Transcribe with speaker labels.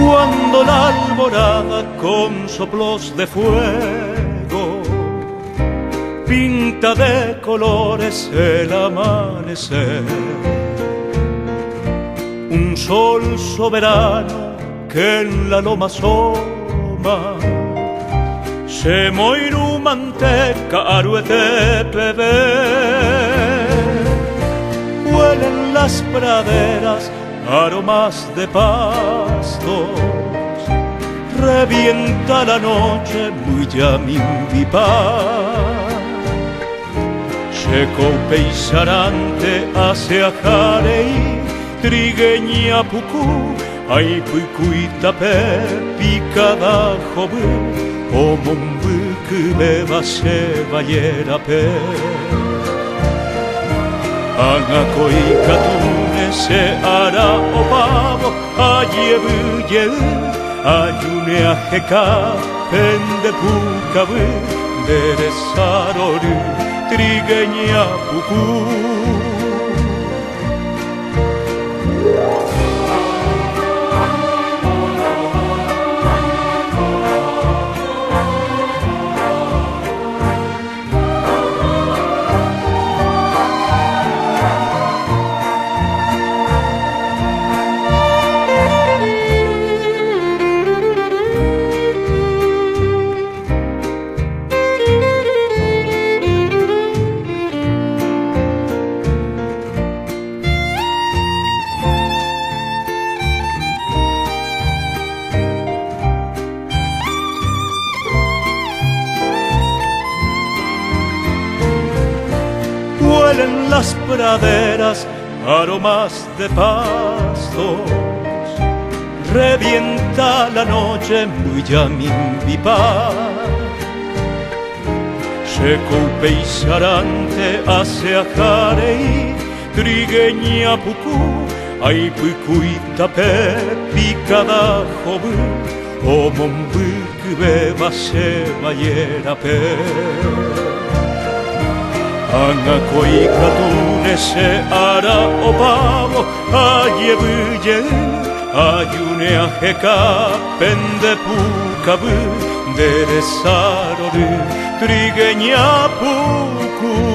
Speaker 1: Cuando la alborada con soplos de fuego pinta de colores el amanecer, un sol soberano que en la loma asoma, se moiru manteca aruete bebé. Huelen las praderas aromas de pastos, revienta la noche muy yamimbipa. Checo peisarante hacia Jarei, trigueña pucú, ay puicuita picada jobu, como un buque beba se vayera pe. Angakoi katune se hará opavo, ayebuye, ayune ajeka, pende pukabu, deresaroru, trigueña pucú. Huelen las praderas aromas de pastos, revienta la noche muy yamimbipa. Seco peisarante hacia Jarei, trigueña pucú, ay puicuita picada jobu, como un buque beba se vayera pe. Angakoi katune se hará opavo, ayebuye, ayune ajeka, pende pukabu, deresaroru, trigueña puku.